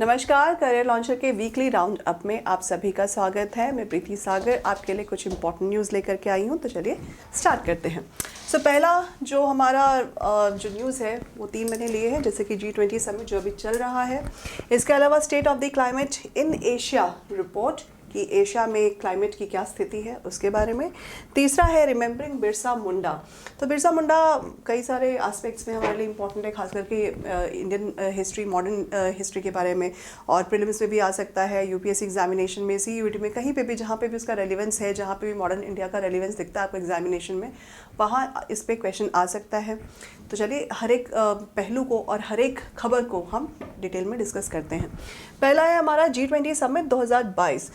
नमस्कार, career launcher के weekly round up में आप सभी का स्वागत है। मैं प्रीति सागर आपके लिए कुछ इंपॉर्टेंट न्यूज़ लेकर के आई हूँ, तो चलिए स्टार्ट करते हैं। पहला जो हमारा जो न्यूज़ है वो 3 महीने लिए है, जैसे कि G20 समिट जो अभी चल रहा है। इसके अलावा state of the climate in Asia report कि एशिया में क्लाइमेट की क्या स्थिति है उसके बारे में। तीसरा है रिमेंबरिंग बिरसा मुंडा। तो बिरसा मुंडा कई सारे एस्पेक्ट्स में हमारे लिए इंपॉर्टेंट है, खास करके इंडियन हिस्ट्री, मॉडर्न हिस्ट्री के बारे में, और प्रीलिम्स में भी आ सकता है, यूपीएससी एग्जामिनेशन में, सीयूईटी में, कहीं पे भी जहाँ पे भी उसका रेलिवेंस है, जहाँ पे भी मॉडर्न इंडिया का रेलिवेंस दिखता है आपको एग्जामिनेशन में, वहाँ इस पर क्वेश्चन आ सकता है। तो चलिए हर एक पहलू को और हर एक खबर को हम डिटेल में डिस्कस करते हैं। पहला है हमारा G20 समिट 2022।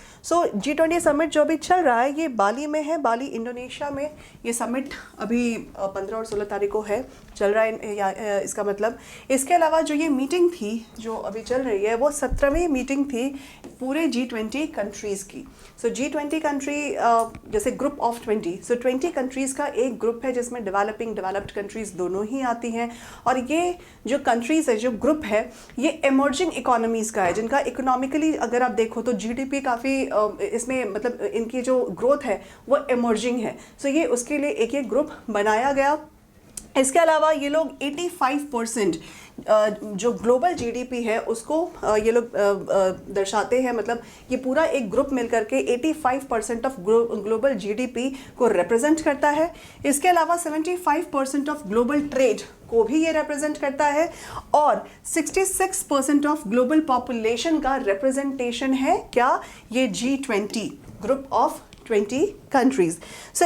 G20 समिट जो अभी चल रहा है ये बाली में है, बाली इंडोनेशिया में। ये समिट अभी 15 और 16 तारीख को है, चल रहा है इसका मतलब। इसके अलावा जो ये मीटिंग थी जो अभी चल रही है वो 17वीं मीटिंग थी पूरे G20 कंट्रीज़ की। G20 कंट्री जैसे ग्रुप ऑफ 20, 20 कंट्रीज़ का एक ग्रुप है जिसमें डेवलप्ड कंट्रीज़ दोनों ही आती हैं। और ये जो कंट्रीज़ है, जो ग्रुप है, ये एमर्जिंग इकोनॉमीज़ का है, जिनका इकोनॉमिकली अगर आप देखो तो जीडीपी काफ़ी इसमें मतलब इनकी जो ग्रोथ है वो एमर्जिंग है। ये उसके लिए एक एक ग्रुप बनाया गया। इसके अलावा ये लोग 85% जो ग्लोबल जीडीपी है उसको ये लोग दर्शाते हैं, मतलब ये पूरा एक ग्रुप मिलकर के 85% ऑफ ग्लोबल जीडीपी को रिप्रेजेंट करता है। इसके अलावा 75% ऑफ ग्लोबल ट्रेड को भी ये रिप्रेजेंट करता है, और 66% ऑफ ग्लोबल पॉपुलेशन का रिप्रेजेंटेशन है क्या, ये G20 group of 20 countries.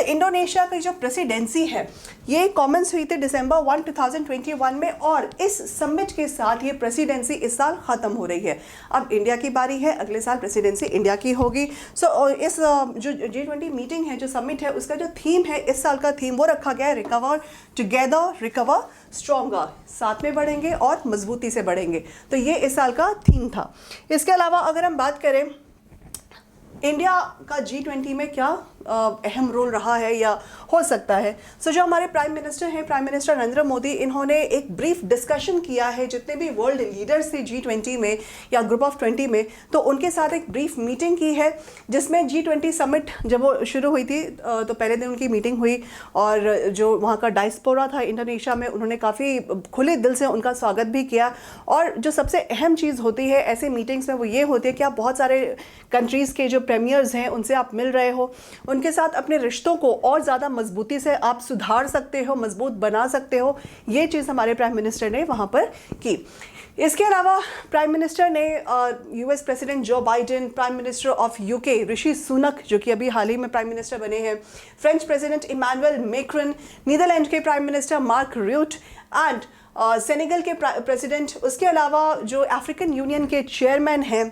Indonesia की जो प्रेसिडेंसी है ये कॉमन्स हुई थी December 1, 2021 में, और इस समिट के साथ ये प्रेसिडेंसी इस साल ख़त्म हो रही है। अब इंडिया की बारी है, अगले साल प्रेसिडेंसी इंडिया की होगी। इस जो G20 मीटिंग है, जो समिट है, उसका जो थीम है, इस साल का थीम वो रखा गया है, रिकवर टुगेदर, रिकवर स्ट्रॉन्गर, साथ में बढ़ेंगे और मजबूती से बढ़ेंगे। तो ये इस साल का थीम था। इसके अलावा अगर हम बात करें इंडिया का G20 में क्या अहम रोल रहा है या हो सकता है, जो हमारे प्राइम मिनिस्टर हैं, प्राइम मिनिस्टर नरेंद्र मोदी, इन्होंने एक ब्रीफ डिस्कशन किया है जितने भी वर्ल्ड लीडर्स थे G20 में या ग्रुप ऑफ 20 में, तो उनके साथ एक ब्रीफ मीटिंग की है, जिसमें G20 समिट जब वो शुरू हुई थी तो पहले दिन उनकी मीटिंग हुई, और जो वहाँ का डायस्पोरा था इंडोनेशिया में, उन्होंने काफ़ी खुले दिल से उनका स्वागत भी किया। और जो सबसे अहम चीज़ होती है ऐसे मीटिंग्स में वो ये होती है कि आप बहुत सारे कंट्रीज़ के जो प्रीमियर्स हैं उनसे आप मिल रहे हो, उनके साथ अपने रिश्तों को और ज़्यादा मजबूती से आप सुधार सकते हो, मजबूत बना सकते हो। ये चीज़ हमारे प्राइम मिनिस्टर ने वहाँ पर की। इसके अलावा प्राइम मिनिस्टर ने US president Joe Biden, prime minister of UK Rishi Sunak जो कि अभी हाल ही में प्राइम मिनिस्टर बने हैं, French president Emmanuel Macron, Netherland के prime minister Mark Rutte, and Senegal के प्रेसिडेंट, उसके अलावा जो अफ्रीकन यूनियन के चेयरमैन हैं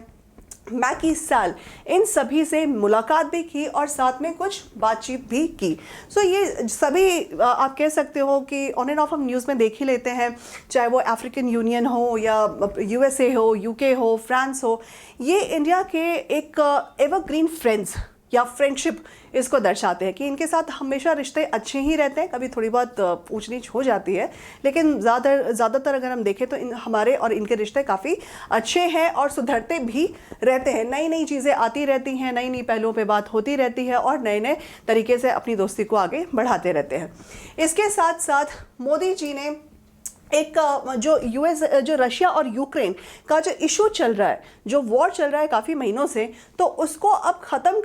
मैकी साल, इन सभी से मुलाकात भी की और साथ में कुछ बातचीत भी की। ये सभी आप कह सकते हो कि ऑन एंड ऑफ हम न्यूज़ में देख ही लेते हैं, चाहे वो अफ्रीकन यूनियन हो या यूएसए हो, यूके हो, फ्रांस हो, ये इंडिया के एक एवरग्रीन फ्रेंड्स या फ्रेंडशिप इसको दर्शाते हैं कि इनके साथ हमेशा रिश्ते अच्छे ही रहते हैं। कभी थोड़ी बहुत ऊंच नीच हो जाती है, लेकिन ज़्यादातर अगर हम देखें तो हमारे और इनके रिश्ते काफ़ी अच्छे हैं और सुधरते भी रहते हैं। नई नई चीज़ें आती रहती हैं, नई नई पहलुओं पे बात होती रहती है, और नए नए तरीके से अपनी दोस्ती को आगे बढ़ाते रहते हैं। इसके साथ साथ मोदी जी ने एक जो रशिया और यूक्रेन का जो इशू चल रहा है, जो वॉर चल रहा है काफ़ी महीनों से, तो उसको अब ख़त्म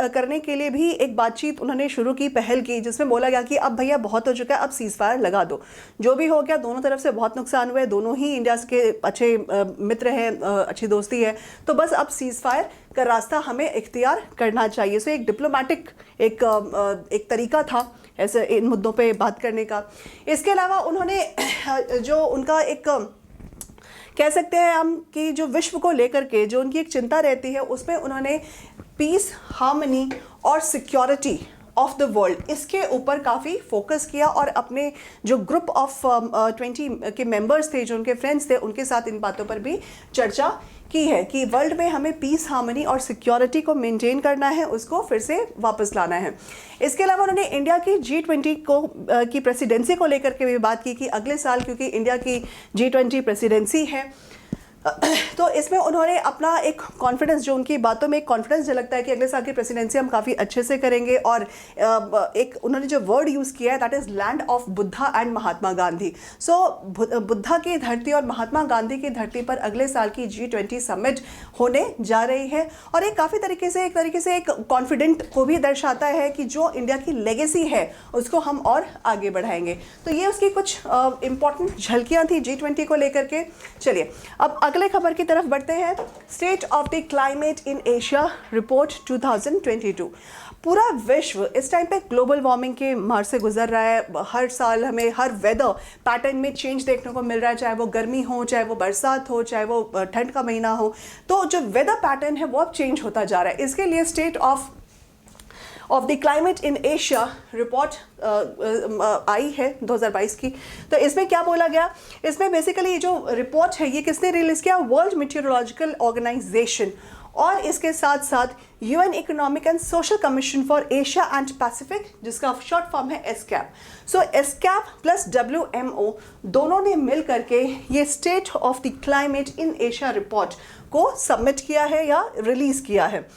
करने के लिए भी एक बातचीत उन्होंने शुरू की, पहल की, जिसमें बोला गया कि अब भैया बहुत हो चुका है, अब सीज़ फायर लगा दो। जो भी हो गया, दोनों तरफ से बहुत नुकसान हुआ है, दोनों ही इंडिया के अच्छे मित्र हैं, अच्छी दोस्ती है, तो बस अब सीज़ फायर का रास्ता हमें इख्तियार करना चाहिए। एक डिप्लोमेटिक एक तरीका था ऐसे इन मुद्दों पे बात करने का। इसके अलावा उन्होंने जो उनका एक कह सकते हैं हम कि जो विश्व को लेकर के जो उनकी एक चिंता रहती है, उसमें उन्होंने पीस, हार्मनी और सिक्योरिटी ऑफ द वर्ल्ड, इसके ऊपर काफ़ी फोकस किया, और अपने जो ग्रुप ऑफ 20 के मेंबर्स थे, जो उनके फ्रेंड्स थे, उनके साथ इन बातों पर भी चर्चा की है कि वर्ल्ड में हमें पीस, हार्मनी और सिक्योरिटी को मेंटेन करना है, उसको फिर से वापस लाना है। इसके अलावा उन्होंने इंडिया की G20 की प्रेसिडेंसी को लेकर के भी बात की कि अगले साल, क्योंकि इंडिया की G20 प्रेसिडेंसी है, तो इसमें उन्होंने अपना एक कॉन्फिडेंस, जो उनकी बातों में एक कॉन्फिडेंस झलकता है कि अगले साल की प्रेसिडेंसी हम काफ़ी अच्छे से करेंगे। और एक उन्होंने जो वर्ड यूज़ किया है that is land of Buddha and Mahatma Gandhi. So Buddha की धरती और महात्मा गांधी की धरती पर अगले साल की G20 समिट होने जा रही है। और एक काफ़ी तरीके से एक कॉन्फिडेंट को भी दर्शाता है कि जो इंडिया की लेगेसी है उसको हम और आगे बढ़ाएंगे। तो ये उसकी कुछ इंपॉर्टेंट झलकियाँ थी G20 को लेकर के। चलिए अब अगले खबर की तरफ बढ़ते हैं। State of the climate in Asia report 2022। पूरा विश्व इस टाइम पे ग्लोबल वार्मिंग के मार से गुजर रहा है। हर साल हमें हर वेदर पैटर्न में चेंज देखने को मिल रहा है, चाहे वो गर्मी हो, चाहे वो बरसात हो, चाहे वो ठंड का महीना हो। तो जो वेदर पैटर्न है वो अब चेंज होता जा रहा है। इसके लिए state of the climate in Asia report आई है 2022 की। तो इसमें क्या बोला गया, इसमें बेसिकली जो रिपोर्ट है ये किसने रिलीज किया, वर्ल्ड मीटियोरोलॉजिकल ऑर्गेनाइजेशन और इसके साथ साथ UN economic and social commission for Asia and Pacific, जिसका शॉर्ट फॉर्म है एसकैप। सो एसकैप प्लस WMO दोनों ने मिल करके ये state of the climate in Asia report को सबमिट किया है या रिलीज किया है।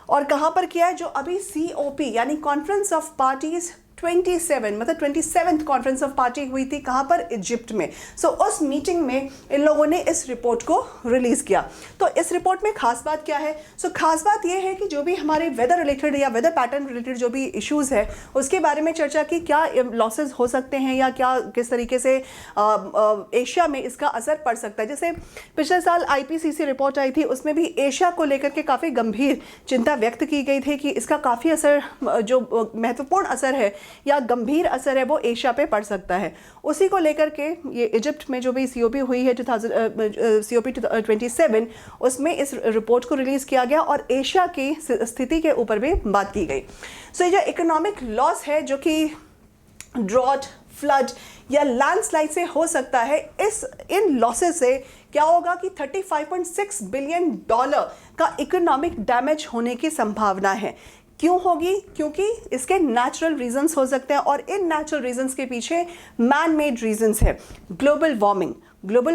और कहाँ पर किया है, जो अभी COP यानी कॉन्फ्रेंस ऑफ पार्टीज 27 मतलब 27th कॉन्फ्रेंस ऑफ पार्टी हुई थी, कहाँ पर, इजिप्ट में। सो उस मीटिंग में इन लोगों ने इस रिपोर्ट को रिलीज किया। तो इस रिपोर्ट में खास बात क्या है, सो खास बात यह है कि जो भी हमारे वेदर रिलेटेड या वेदर पैटर्न रिलेटेड जो भी इश्यूज है उसके बारे में चर्चा की, क्या लॉसेज हो सकते हैं या क्या किस तरीके से एशिया में इसका असर पड़ सकता है। जैसे पिछले साल IPCC रिपोर्ट आई थी, उसमें भी एशिया को लेकर के काफ़ी गंभीर चिंता व्यक्त की गई थी कि इसका काफ़ी असर, जो महत्वपूर्ण असर है या गंभीर असर है, वो एशिया पे पड़ सकता है। उसी को लेकर के ये इजिप्ट में जो भी COP हुई है COP 27, उसमें इस रिपोर्ट को रिलीज किया गया और एशिया की स्थिति के ऊपर भी बात की गई। सो ये जो इकोनॉमिक लॉस है जो कि ड्रॉट, फ्लड या लैंडस्लाइड से हो सकता है, इन लॉसेस से क्या होगा कि $35.6 बिलियन का इकोनॉमिक डैमेज होने की संभावना है। क्यों होगी, क्योंकि इसके नेचुरल रीजंस हो सकते हैं और इन नेचुरल रीजंस के पीछे मैन मेड रीजंस है। Global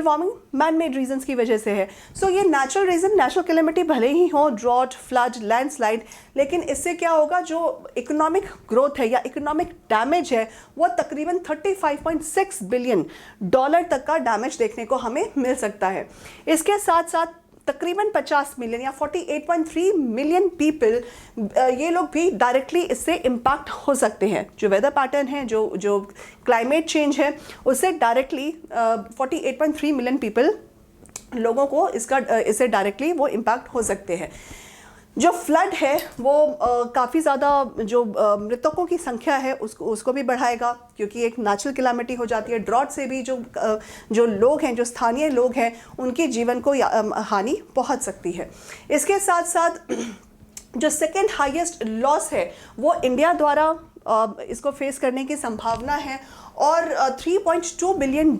warming man made reasons की वजह से है। सो ये नेचुरल रीजन, नेचुरल कैलेमिटी भले ही हो, ड्रॉट, फ्लड, लैंडस्लाइड, लेकिन इससे क्या होगा, जो इकोनॉमिक ग्रोथ है या इकोनॉमिक डैमेज है वो तकरीबन $35.6 बिलियन तक का डैमेज देखने को हमें मिल सकता है। इसके साथ साथ तकरीबन 50 मिलियन या 48.3 मिलियन पीपल, ये लोग भी डायरेक्टली इससे इम्पैक्ट हो सकते हैं। जो वेदर पैटर्न है, जो क्लाइमेट चेंज है, उससे डायरेक्टली 48.3 मिलियन पीपल लोगों को इससे डायरेक्टली वो इम्पैक्ट हो सकते हैं। जो फ्लड है वो काफ़ी ज़्यादा जो मृतकों की संख्या है उसको भी बढ़ाएगा, क्योंकि एक नेचुरल कैलामिटी हो जाती है। ड्रॉट से भी जो लोग हैं, जो स्थानीय लोग हैं, उनके जीवन को हानि पहुंच सकती है। इसके साथ साथ जो सेकेंड हाईएस्ट लॉस है वो इंडिया द्वारा इसको फेस करने की संभावना है और $3.2 बिलियन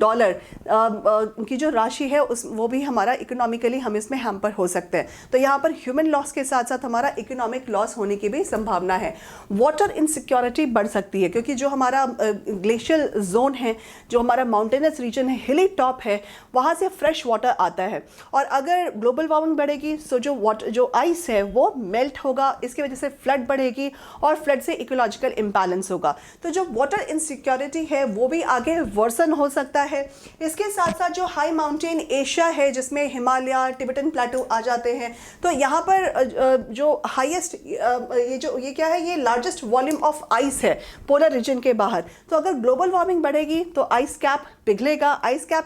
की जो राशि है वो भी हमारा इकोनॉमिकली हम इसमें हैम्पर हो सकते हैं। तो यहाँ पर ह्यूमन लॉस के साथ साथ हमारा इकोनॉमिक लॉस होने की भी संभावना है। वाटर इनसिक्योरिटी बढ़ सकती है, क्योंकि जो हमारा ग्लेशियल जोन है, जो हमारा माउंटेनस रीजन है, हिली टॉप है, वहाँ से फ्रेश वाटर आता है। और अगर ग्लोबल वार्मिंग बढ़ेगी तो जो आइस है वो मेल्ट होगा, इसकी वजह से फ्लड बढ़ेगी और फ्लड से इकोलॉजिकल इम्बैलेंस होगा। तो जो वाटर इनसिक्योरिटी है वो भी आगे वर्सन हो सकता है। इसके साथ साथ जो हाई माउंटेन एशिया है, जिसमें हिमालय, टिबेटन प्लेटू आ जाते हैं, तो यहाँ पर जो हाईएस्ट ये क्या है, ये लार्जेस्ट वॉल्यूम ऑफ आइस है पोलर रीजन के बाहर। तो अगर ग्लोबल वार्मिंग बढ़ेगी तो आइस कैप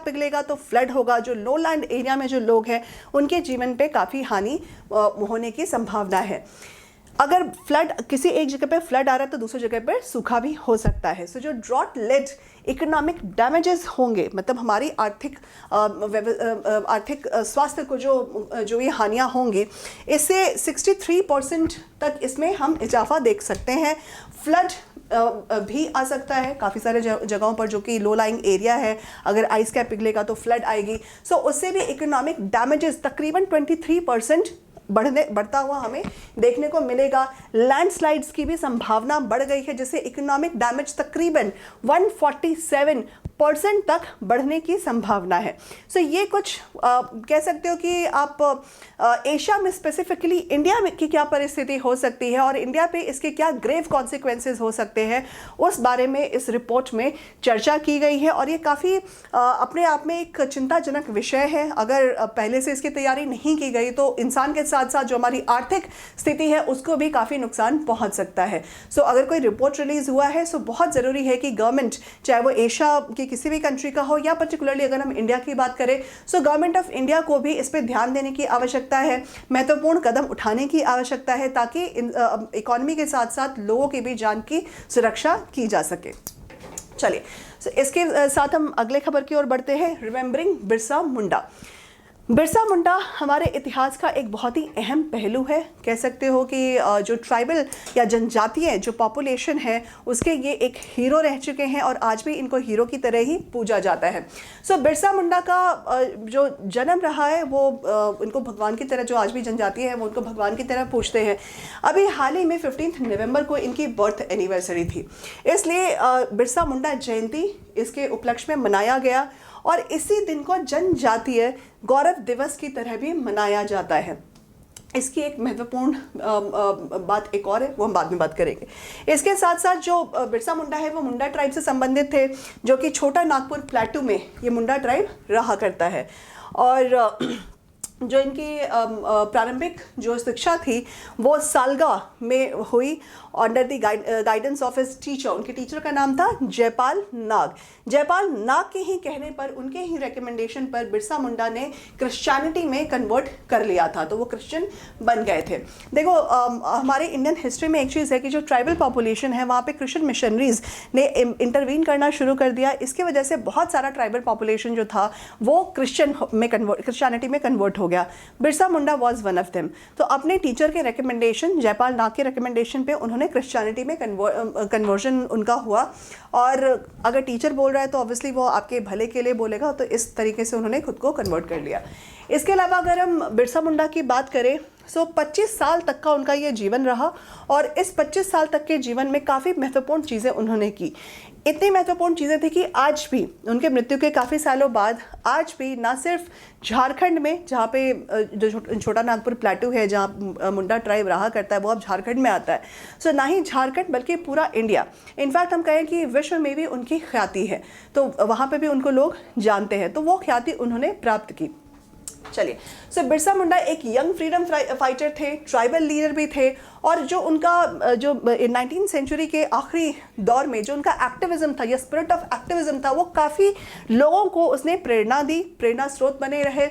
पिघलेगा तो फ्लड होगा। जो लो लैंड एरिया में जो लोग हैं उनके जीवन पे काफ़ी हानि होने की संभावना है। अगर फ्लड किसी एक जगह पे फ्लड आ रहा है तो दूसरी जगह पर सूखा भी हो सकता है। सो जो ड्रॉट लेड इकोनॉमिक डैमेजेस होंगे, मतलब हमारी आर्थिक स्वास्थ्य को जो ये हानियाँ होंगी, इससे 63% तक इसमें हम इजाफा देख सकते हैं। फ्लड भी आ सकता है काफ़ी सारे जगहों पर, जो कि लो लाइंग एरिया है। अगर आइस कैप पिघलेगा तो फ्लड आएगी। सो उससे भी इकोनॉमिक डैमेजेस तकरीबन 23% बढ़ता हुआ हमें देखने को मिलेगा। लैंडस्लाइड्स की भी संभावना बढ़ गई है, जिससे इकोनॉमिक डैमेज तकरीबन 8% तक बढ़ने की संभावना है। सो ये कुछ कह सकते हो कि आप एशिया में स्पेसिफिकली इंडिया में की क्या परिस्थिति हो सकती है और इंडिया पे इसके क्या ग्रेव कॉन्सिक्वेंसेस हो सकते हैं, उस बारे में इस रिपोर्ट में चर्चा की गई है। और ये काफ़ी अपने आप में एक चिंताजनक विषय है। अगर पहले से इसकी तैयारी नहीं की गई तो इंसान के साथ साथ जो हमारी आर्थिक स्थिति है उसको भी काफ़ी नुकसान पहुंच सकता है। सो अगर कोई रिपोर्ट रिलीज हुआ है सो बहुत ज़रूरी है कि गवर्नमेंट, चाहे वो एशिया की किसी भी कंट्री का हो या पर्टिकुलरली अगर हम इंडिया की बात करें, सो गवर्नमेंट ऑफ इंडिया को भी इस पर ध्यान देने की आवश्यकता है, महत्वपूर्ण कदम उठाने की आवश्यकता है ताकि इकोनॉमी के साथ साथ लोगों की भी जान की सुरक्षा की जा सके। चलिए, इसके साथ हम अगले खबर की ओर बढ़ते हैं। रिमेंबरिंग बिरसा मुंडा। बिरसा मुंडा हमारे इतिहास का एक बहुत ही अहम पहलू है। कह सकते हो कि जो ट्राइबल या जनजातीय जो पॉपुलेशन है उसके ये एक हीरो रह चुके हैं और आज भी इनको हीरो की तरह ही पूजा जाता है। सो बिरसा मुंडा का जो जन्म रहा है वो इनको भगवान की तरह, जो आज भी जनजातीय है वो उनको भगवान की तरह पूजते हैं। अभी हाल ही में 15 नवंबर को इनकी बर्थ एनिवर्सरी थी, इसलिए बिरसा मुंडा जयंती इसके उपलक्ष्य में मनाया गया और इसी दिन को जनजातीय गौरव दिवस की तरह भी मनाया जाता है। इसकी एक महत्वपूर्ण बात एक और है, वो हम बाद में बात करेंगे। इसके साथ साथ जो बिरसा मुंडा है वो मुंडा ट्राइब से संबंधित थे, जो कि छोटा नागपुर प्लेटू में ये मुंडा ट्राइब रहा करता है। और जो इनकी प्रारंभिक जो शिक्षा थी वो सालगा में हुई under the guidance of his teacher. उनके टीचर का नाम था जयपाल नाग। जयपाल नाग के ही कहने पर, उनके ही रिकमेंडेशन पर बिरसा मुंडा ने क्रिश्चियनिटी में कन्वर्ट कर लिया था, तो वो क्रिश्चियन बन गए थे। देखो हमारे इंडियन हिस्ट्री में एक चीज़ है कि जो ट्राइबल पॉपुलेशन है वहाँ पे क्रिश्चियन मिशनरीज ने इंटरवीन करना शुरू कर दिया। इसकी वजह से बहुत सारा ट्राइबल पॉपुलेशन जो था वो क्रिश्चियनिटी में कन्वर्ट हो गया। Birsa Munda was one of them. तो अपने टीचर के रिकमेंडेशन, जयपाल नाग के रिकमेंडेशन पे उन्होंने क्रिश्चियनिटी में कन्वर्जन उनका हुआ। और अगर टीचर बोल रहा है तो ऑब्वियसली वो आपके भले के लिए बोलेगा, तो इस तरीके से उन्होंने खुद को कन्वर्ट कर लिया। इसके अलावा अगर हम बिरसा मुंडा की बात करें सो 25 साल तक का उनका ये जीवन रहा और इस 25 साल तक के जीवन में काफ़ी महत्वपूर्ण चीज़ें उन्होंने की। इतनी महत्वपूर्ण चीज़ें थी कि आज भी उनके मृत्यु के काफ़ी सालों बाद आज भी ना सिर्फ झारखंड में, जहाँ पे जो छोटा नागपुर प्लेटू है जहाँ मुंडा ट्राइब रहा करता है वो अब झारखंड में आता है, सो ना ही झारखंड बल्कि पूरा इंडिया, इनफैक्ट हम कहें कि विश्व में भी उनकी ख्याति है, तो वहाँ पे भी उनको लोग जानते हैं, तो वो ख्याति उन्होंने प्राप्त की। चलिए, सो बिरसा मुंडा एक यंग फ्रीडम फाइटर थे, ट्राइबल लीडर भी थे और जो उनका जो 19th सेंचुरी के आखिरी दौर में जो उनका एक्टिविज्म था या स्पिरिट ऑफ एक्टिविज्म था वो काफ़ी लोगों को उसने प्रेरणा दी, प्रेरणा स्रोत बने रहे।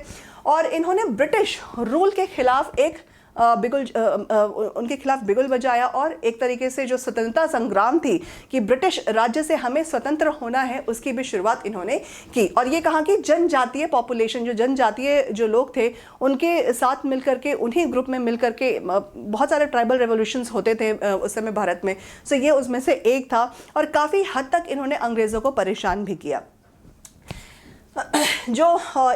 और इन्होंने ब्रिटिश रूल के खिलाफ एक उनके खिलाफ बिगुल बजाया और एक तरीके से जो स्वतंत्रता संग्राम थी कि ब्रिटिश राज्य से हमें स्वतंत्र होना है, उसकी भी शुरुआत इन्होंने की। और ये कहा कि जनजातीय पॉपुलेशन, जो जनजातीय जो लोग थे उनके साथ मिलकर के, उन्हीं ग्रुप में मिलकर के बहुत सारे ट्राइबल रेवोल्यूशंस होते थे उस समय भारत में, सो ये उसमें से एक था और काफ़ी हद तक इन्होंने अंग्रेज़ों को परेशान भी किया। जो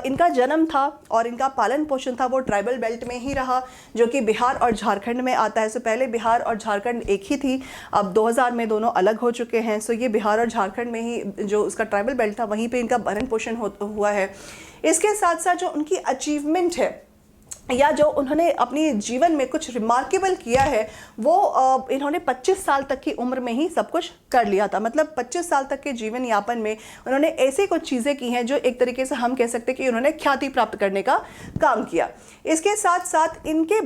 इनका जन्म था और इनका पालन पोषण था वो ट्राइबल बेल्ट में ही रहा, जो कि बिहार और झारखंड में आता है। सो पहले बिहार और झारखंड एक ही थी, अब 2000 में दोनों अलग हो चुके हैं। सो ये बिहार और झारखंड में ही जो उसका ट्राइबल बेल्ट था वहीं पे इनका पालन पोषण हुआ है। इसके साथ साथ जो उनकी अचीवमेंट है या जो उन्होंने अपनी जीवन में कुछ रिमार्केबल किया है वो इन्होंने 25 साल तक की उम्र में ही सब कुछ कर लिया था। मतलब 25 साल तक के जीवन यापन में उन्होंने ऐसी कुछ चीज़ें की हैं जो एक तरीके से हम कह सकते हैं कि उन्होंने ख्याति प्राप्त करने का काम किया। इसके साथ साथ इनके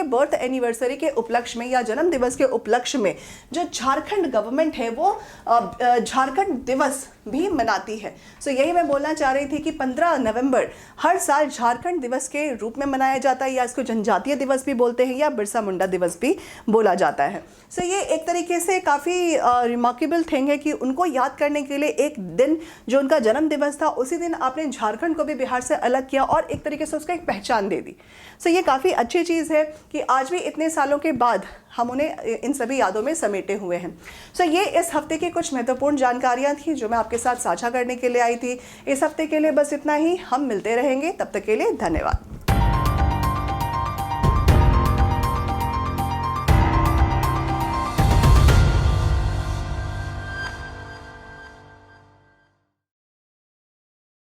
बर्थ एनिवर्सरी के उपलक्ष्य में या जन्म दिवस के उपलक्ष्य में जो झारखंड गवर्नमेंट है वो झारखंड दिवस भी मनाती है। सो यही मैं बोलना चाह रही थी कि 15 नवंबर हर साल झारखंड दिवस के रूप में मनाया जाता है, या इसको जनजातीय दिवस भी बोलते हैं या बिरसा मुंडा दिवस भी बोला जाता है। सो ये एक तरीके से काफ़ी रिमार्केबल थिंग है कि उनको याद करने के लिए एक दिन जो उनका जन्म दिवस था उसी दिन आपने झारखंड को भी बिहार से अलग किया और एक तरीके से उसका एक पहचान दे दी। सो ये काफ़ी अच्छी चीज़ है कि आज भी इतने सालों के बाद हम उन्हें इन सभी यादों में समेटे हुए हैं। सो ये इस हफ्ते की कुछ महत्वपूर्ण जानकारियाँ थी जो मैं आपके साथ साझा करने के लिए आई थी। इस हफ्ते के लिए बस इतना ही, हम मिलते रहेंगे, तब तक के लिए धन्यवाद।